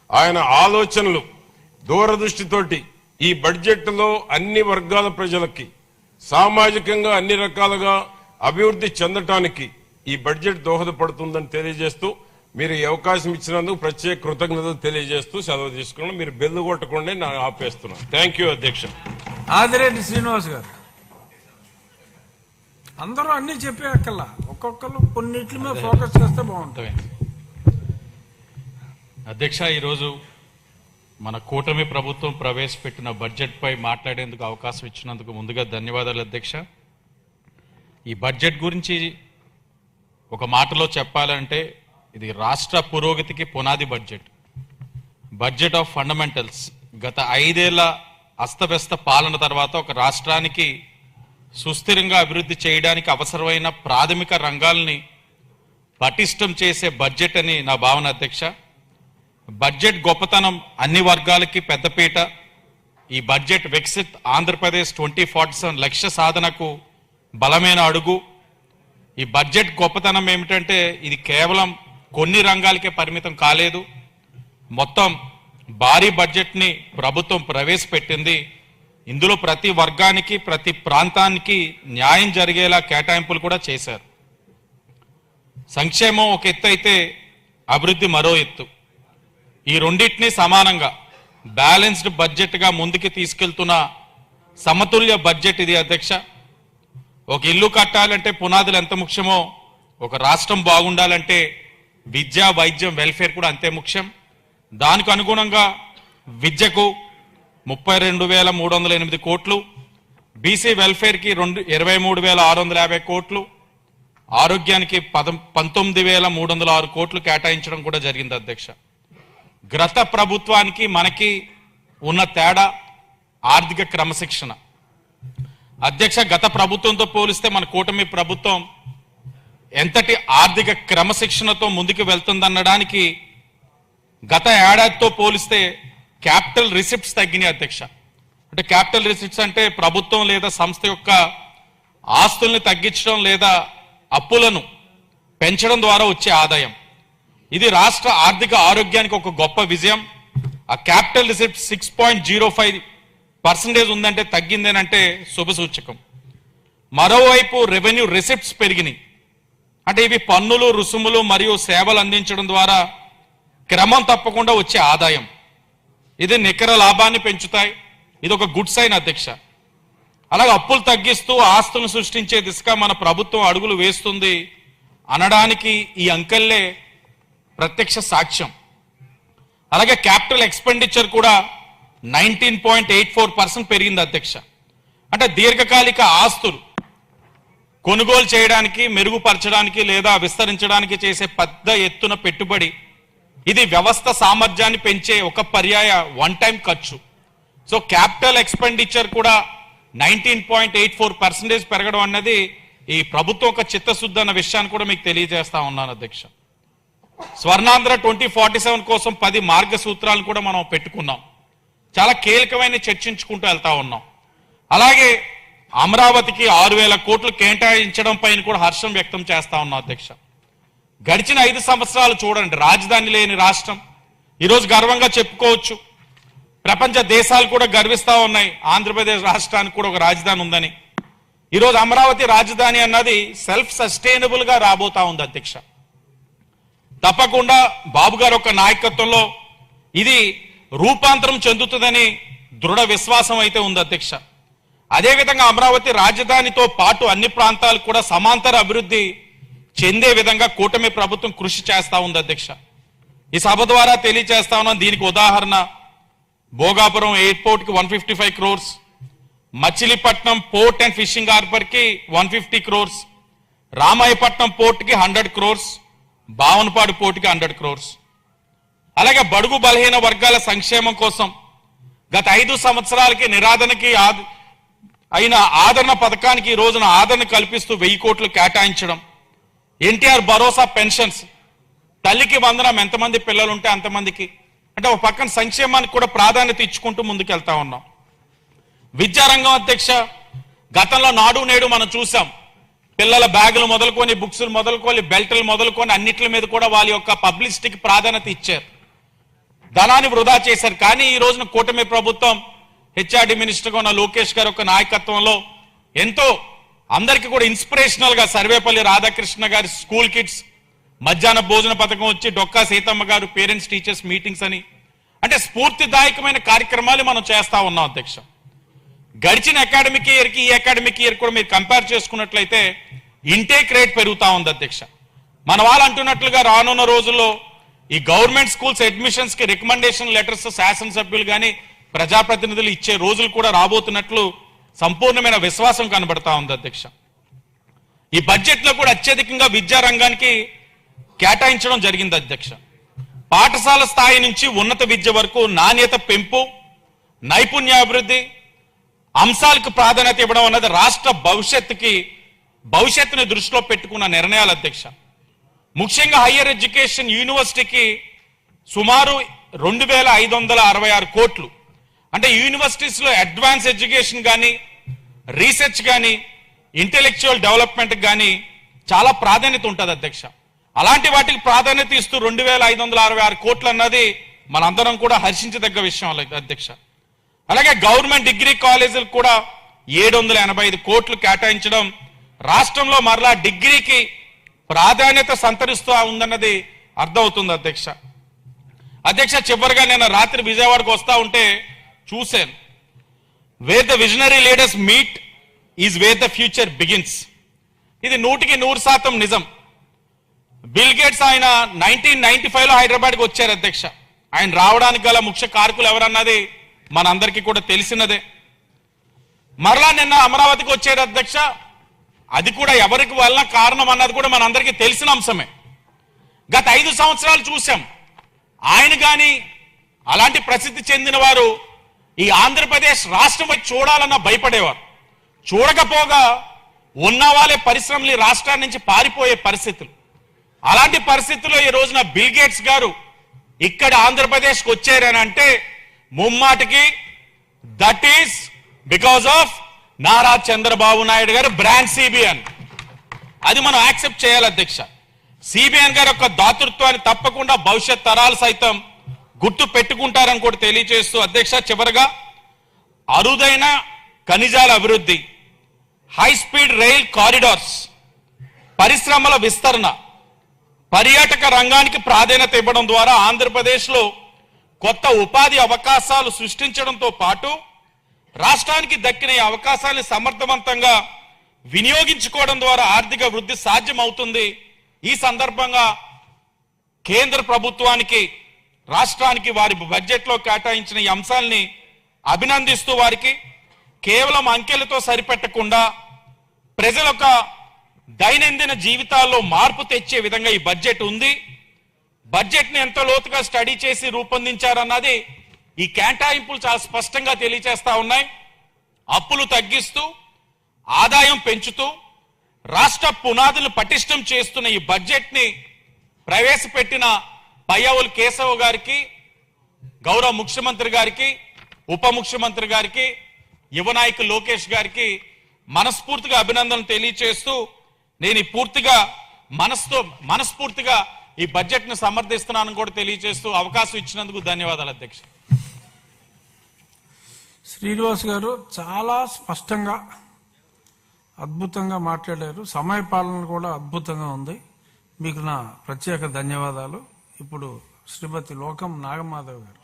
ఆయన ఆలోచనలు దూరదృష్టితోటి ఈ బడ్జెట్ లో అన్ని వర్గాల ప్రజలకి సామాజికంగా అన్ని రకాలుగా అభివృద్ధి చెందటానికి ఈ బడ్జెట్ దోహదపడుతుందని తెలియజేస్తూ మీరు ఈ అవకాశం ఇచ్చినందుకు ప్రత్యేక కృతజ్ఞతలు తెలియజేస్తూ సెలవు తీసుకున్నాను. మీరు బెల్లు కొట్టకుండా నేను ఆపేస్తున్నాను. థ్యాంక్ యూ అధ్యక్ష. ఆదిరెడ్డి శ్రీనివాస్ గారు. అందరూ అన్ని చెప్పే అక్కల్లా ఒక్కొక్కరు కొన్నిట్ల మీద ఫోకస్ చేస్తే బాగుంటుంది. అధ్యక్ష, ఈరోజు మన కూటమి ప్రభుత్వం ప్రవేశపెట్టిన బడ్జెట్ పై మాట్లాడేందుకు అవకాశం ఇచ్చినందుకు ముందుగా ధన్యవాదాలు అధ్యక్ష. ఈ బడ్జెట్ గురించి ఒక మాటలో చెప్పాలంటే ఇది రాష్ట్ర పురోగతికి పునాది బడ్జెట్, బడ్జెట్ ఆఫ్ ఫండమెంటల్స్. గత 5 ఏళ్ల అస్తవ్యస్త పాలన తర్వాత ఒక రాష్ట్రానికి సుస్థిరంగా అభివృద్ధి చేయడానికి అవసరమైన ప్రాథమిక రంగాల్ని పటిష్టం చేసే బడ్జెట్ అని నా భావన అధ్యక్ష. బడ్జెట్ గొప్పతనం అన్ని వర్గాలకి పెద్దపీట. ఈ బడ్జెట్ వికసిత్ ఆంధ్రప్రదేశ్ 2047 లక్ష్య సాధనకు బలమైన అడుగు. ఈ బడ్జెట్ గొప్పతనం ఏమిటంటే ఇది కేవలం కొన్ని రంగాలకే పరిమితం కాలేదు. మొత్తం భారీ బడ్జెట్ని ప్రభుత్వం ప్రవేశపెట్టింది. ఇందులో ప్రతి వర్గానికి ప్రతి ప్రాంతానికి న్యాయం జరిగేలా కేటాయింపులు కూడా చేశారు. సంక్షేమం ఒక ఎత్తు అయితే అభివృద్ధి మరో ఎత్తు. ఈ రెండింటినీ సమానంగా బ్యాలెన్స్డ్ బడ్జెట్గా ముందుకు తీసుకెళ్తున్న సమతుల్య బడ్జెట్ ఇది అధ్యక్ష. ఒక ఇల్లు కట్టాలంటే పునాదులు ఎంత ముఖ్యమో ఒక రాష్ట్రం బాగుండాలంటే విద్య, వైద్యం, వెల్ఫేర్ కూడా అంతే ముఖ్యం. దానికి అనుగుణంగా విద్యకు 32,308 కోట్లు, బీసీ వెల్ఫేర్కి 23,650 కోట్లు, ఆరోగ్యానికి 19,306 కోట్లు కేటాయించడం కూడా జరిగింది అధ్యక్ష. గత ప్రభుత్వానికి మనకి ఉన్న తేడా ఆర్థిక క్రమశిక్షణ అధ్యక్ష. గత ప్రభుత్వంతో పోలిస్తే మన కూటమి ప్రభుత్వం ఎంతటి ఆర్థిక క్రమశిక్షణతో ముందుకు వెళ్తుందనడానికి గత ఏడాదితో పోలిస్తే క్యాపిటల్ రిసిప్ట్స్ తగ్గినాయి అధ్యక్ష. అంటే క్యాపిటల్ రిసిప్ట్స్ అంటే ప్రభుత్వం లేదా సంస్థ యొక్క ఆస్తుల్ని తగ్గించడం లేదా అప్పులను పెంచడం ద్వారా వచ్చే ఆదాయం. ఇది రాష్ట్ర ఆర్థిక ఆరోగ్యానికి ఒక గొప్ప విజయం. ఆ క్యాపిటల్ రిసిప్ట్ 6.05% ఉందంటే తగ్గిందేనంటే శుభసూచకం. మరోవైపు రెవెన్యూ రిసిప్ట్స్ పెరిగినాయి. అంటే ఇవి పన్నులు, రుసుములు మరియు సేవలు అందించడం ద్వారా క్రమం తప్పకుండా వచ్చే ఆదాయం. ఇది నికర లాభాన్ని పెంచుతాయి. ఇది ఒక గుడ్ సైన్ అధ్యక్ష. అలాగే అప్పులు తగ్గిస్తూ ఆస్తులను సృష్టించే దిశగా మన ప్రభుత్వం అడుగులు వేస్తుంది అనడానికి ఈ అంకెల్లే ప్రత్యక్ష సాక్ష్యం. అలాగే క్యాపిటల్ ఎక్స్పెండిచర్ కూడా 19.84% పెరిగింది అధ్యక్ష. అంటే దీర్ఘకాలిక ఆస్తులు కొనుగోలు చేయడానికి, మెరుగుపరచడానికి లేదా విస్తరించడానికి చేసే పెద్ద ఎత్తున పెట్టుబడి. ఇది వ్యవస్థ సామర్థ్యాన్ని పెంచే ఒక పర్యాయ వన్ టైం ఖర్చు. సో క్యాపిటల్ ఎక్స్పెండిచర్ కూడా 19.84% పెరగడం అన్నది ఈ ప్రభుత్వం ఒక చిత్తశుద్ధి అన్న విషయాన్ని కూడా మీకు తెలియజేస్తా ఉన్నాను అధ్యక్ష. స్వర్ణాంధ్ర 2047 కోసం 10 మార్గసూత్రాలను కూడా మనం పెట్టుకున్నాం. చాలా కీలకమైన చర్చించుకుంటూ వెళ్తా ఉన్నాం. అలాగే అమరావతికి 6,000 కోట్లు కేటాయించడం పైన కూడా హర్షం వ్యక్తం చేస్తా ఉన్నాం అధ్యక్ష. గడిచిన 5 సంవత్సరాలు చూడండి, రాజధాని లేని రాష్ట్రం ఈరోజు గర్వంగా చెప్పుకోవచ్చు. ప్రపంచ దేశాలు కూడా గర్విస్తా ఉన్నాయి ఆంధ్రప్రదేశ్ రాష్ట్రానికి కూడా ఒక రాజధాని ఉందని. ఈరోజు అమరావతి రాజధాని అన్నది సెల్ఫ్ సస్టైనబుల్ గా రాబోతా ఉంది అధ్యక్ష. తప్పకుండా బాబు గారు ఒక నాయకత్వంలో ఇది రూపాంతరం చెందుతుందని దృఢ విశ్వాసం అయితే ఉంది అధ్యక్ష. అదేవిధంగా అమరావతి రాజధానితో పాటు అన్ని ప్రాంతాలు కూడా సమాంతర అభివృద్ధి చెందే విధంగా కూటమి ప్రభుత్వం కృషి చేస్తా ఉంది అధ్యక్ష. ఈ సభ ద్వారా తెలియజేస్తా ఉన్నాం. దీనికి ఉదాహరణ భోగాపురం ఎయిర్పోర్ట్ కి 155 crores, Machilipatnam port and fishing harbour కి 150 crores, రామాయపట్నం పోర్ట్ కి 100 crores, బావనపాడు పోర్ట్ కి 100 crores. అలాగే బడుగు బలహీన వర్గాల సంక్షేమం కోసం గత 5 సంవత్సరాలకి నిరాదరణకి అయిన ఆదరణ పథకానికి ఈ రోజున ఆదరణ కల్పిస్తూ 1000 కోట్లు కేటాయించడం. ఎన్టీఆర్ భరోసా పెన్షన్స్, తల్లికి వందనం, ఎంతమంది పిల్లలు ఉంటే అంతమందికి. అంటే ఒక పక్కన సంక్షేమానికి కూడా ప్రాధాన్యత ఇచ్చుకుంటూ ముందుకెళ్తా ఉన్నాం. విద్యారంగం అధ్యక్ష, గతంలో నాడు నేడు మనం చూసాం. పిల్లల బ్యాగులు మొదలుకొని, బుక్స్లు మొదలుకొని, బెల్ట్లు మొదలుకొని అన్నిటి మీద కూడా వాళ్ళ యొక్క పబ్లిసిటీకి ప్రాధాన్యత ఇచ్చారు. ధనాన్ని వృధా చేశారు. కానీ ఈ రోజున కూటమి ప్రభుత్వం హెచ్ఆర్డి మినిస్టర్గా ఉన్న లోకేష్ గారి యొక్క నాయకత్వంలో ఎంతో అందరికీ కూడా ఇన్స్పిరేషనల్ గా సర్వేపల్లి రాధాకృష్ణ గారి స్కూల్ కిడ్స్ మధ్యాహ్న భోజన పథకం వచ్చి, డొక్కా సీతమ్మ గారు పేరెంట్స్ టీచర్స్ మీటింగ్స్ అని, అంటే స్ఫూర్తిదాయకమైన కార్యక్రమాలు మనం చేస్తా ఉన్నాం అధ్యక్ష. గడిచిన అకాడమిక్ ఇయర్ కి ఈ అకాడమిక్ ఇయర్ కూడా మీరు కంపేర్ చేసుకున్నట్లయితే ఇంటేక్ రేట్ పెరుగుతా ఉంది అధ్యక్ష. మన వాళ్ళు అంటున్నట్లుగా రానున్న రోజుల్లో ఈ గవర్నమెంట్ స్కూల్స్ అడ్మిషన్స్ కి రికమెండేషన్ లెటర్స్ శాసనసభ్యులు కానీ ప్రజాప్రతినిధులు ఇచ్చే రోజులు కూడా రాబోతున్నట్లు సంపూర్ణమైన విశ్వాసం కనబడతా ఉంది అధ్యక్ష. ఈ బడ్జెట్ లో కూడా అత్యధికంగా విద్యా రంగానికి కేటాయించడం జరిగింది అధ్యక్ష. పాఠశాల స్థాయి నుంచి ఉన్నత విద్య వరకు నాణ్యత పెంపు, నైపుణ్యాభివృద్ధి అంశాలకు ప్రాధాన్యత ఇవ్వడం అన్నది రాష్ట్ర భవిష్యత్తుని దృష్టిలో పెట్టుకున్న నిర్ణయాలు అధ్యక్ష. ముఖ్యంగా హయ్యర్ ఎడ్యుకేషన్ యూనివర్సిటీకి సుమారు 2566 కోట్లు, అంటే యూనివర్సిటీస్ లో అడ్వాన్స్ ఎడ్యుకేషన్ కానీ రీసెర్చ్ కానీ ఇంటెలెక్చువల్ డెవలప్మెంట్ కానీ చాలా ప్రాధాన్యత ఉంటుంది అధ్యక్ష. అలాంటి వాటికి ప్రాధాన్యత ఇస్తూ 2566 కోట్లు అన్నది మనందరం కూడా హర్షించదగ్గ విషయం అధ్యక్ష. అలాగే గవర్నమెంట్ డిగ్రీ కాలేజీలకు కూడా 785 కోట్లు కేటాయించడం రాష్ట్రంలో మరలా డిగ్రీకి ప్రాధాన్యత సంతరిస్తూ ఉందన్నది అర్థమవుతుంది అధ్యక్ష. చివరిగా నేను రాత్రి విజయవాడకు వస్తా ఉంటే చూశాను, wear the visionary leaders meet is where the future begins. ఇది 100% నిజం. బిల్ గేట్స్ ఆయన 1995లో హైదరాబాద్కి వచ్చారు అధ్యక్ష. ఆయన రావడానికి గల ముఖ్య కారకులు ఎవరన్నది మనందరికీ కూడా తెలిసినదే. మరలా నిన్న అమరావతికి వచ్చారు అధ్యక్ష. అది కూడా ఎవరికి వల్ల కారణం అన్నది కూడా మనందరికీ తెలిసిన అంశమే. గత 5 సంవత్సరాలు చూశాం, ఆయన కానీ అలాంటి ప్రసిద్ధి చెందిన వారు ఈ ఆంధ్రప్రదేశ్ రాష్ట్రం వచ్చి చూడాలన్న భయపడేవారు. చూడకపోగా ఉన్న వాళ్ళే పరిశ్రమలు ఈ రాష్ట్రాన్ని నుంచి పారిపోయే పరిస్థితులు. అలాంటి పరిస్థితుల్లో ఈ రోజున బిల్ గేట్స్ గారు ఇక్కడ ఆంధ్రప్రదేశ్కి వచ్చారని అంటే ముమ్మాటికి that is because of Nara Chandrababu Naidu గారు బ్రాండ్ సిబిఎన్. అది మనం యాక్సెప్ట్ చేయాలి అధ్యక్ష. సిబిఎన్ గారి యొక్క దాతృత్వాన్ని తప్పకుండా భవిష్యత్ తరాలు సైతం గుర్తు పెట్టుకుంటారని కూడా తెలియజేస్తూ అధ్యక్ష, చివరగా అరుదైన ఖనిజాల అభివృద్ధి, హై స్పీడ్ రైల్ కారిడార్స్, పరిశ్రమల విస్తరణ, పర్యాటక రంగానికి ప్రాధాన్యత ఇవ్వడం ద్వారా ఆంధ్రప్రదేశ్లో కొత్త ఉపాధి అవకాశాలు సృష్టించడంతో పాటు రాష్ట్రానికి దక్కిన ఈ అవకాశాలను సమర్థవంతంగా వినియోగించుకోవడం ద్వారా ఆర్థిక వృద్ధి సాధ్యమవుతుంది. ఈ సందర్భంగా కేంద్ర ప్రభుత్వానికి, రాష్ట్రానికి వారి బడ్జెట్లో కేటాయించిన ఈ అంశాలని అభినందిస్తూ వారికి కేవలం అంకెలతో సరిపెట్టకుండా ప్రజల యొక్క దైనందిన జీవితాల్లో మార్పు తెచ్చే విధంగా ఈ బడ్జెట్ ఉంది. బడ్జెట్ని ఎంత లోతుగా స్టడీ చేసి రూపొందించారన్నది ఈ కేటాయింపులు చాలా స్పష్టంగా తెలియజేస్తా ఉన్నాయి. అప్పులు తగ్గిస్తూ ఆదాయం పెంచుతూ రాష్ట్ర పునాదులు పటిష్టం చేస్తున్న ఈ బడ్జెట్ని ప్రవేశపెట్టిన పయ్యావులు కేశవ్ గారికి, గౌరవ ముఖ్యమంత్రి గారికి, ఉప ముఖ్యమంత్రి గారికి, యువ నాయకులు లోకేష్ గారికి మనస్ఫూర్తిగా అభినందనలు తెలియజేస్తూ నేను మనస్ఫూర్తిగా ఈ బడ్జెట్ ను సమర్థిస్తున్నానని కూడా తెలియజేస్తూ అవకాశం ఇచ్చినందుకు ధన్యవాదాలు అధ్యక్ష. శ్రీనివాస్ గారు చాలా స్పష్టంగా అద్భుతంగా మాట్లాడారు. సమయ పాలన కూడా అద్భుతంగా ఉంది. మీకు నా ప్రత్యేక ధన్యవాదాలు. ఇప్పుడు శ్రీమతి లోకం నాగమాధవ్ గారు.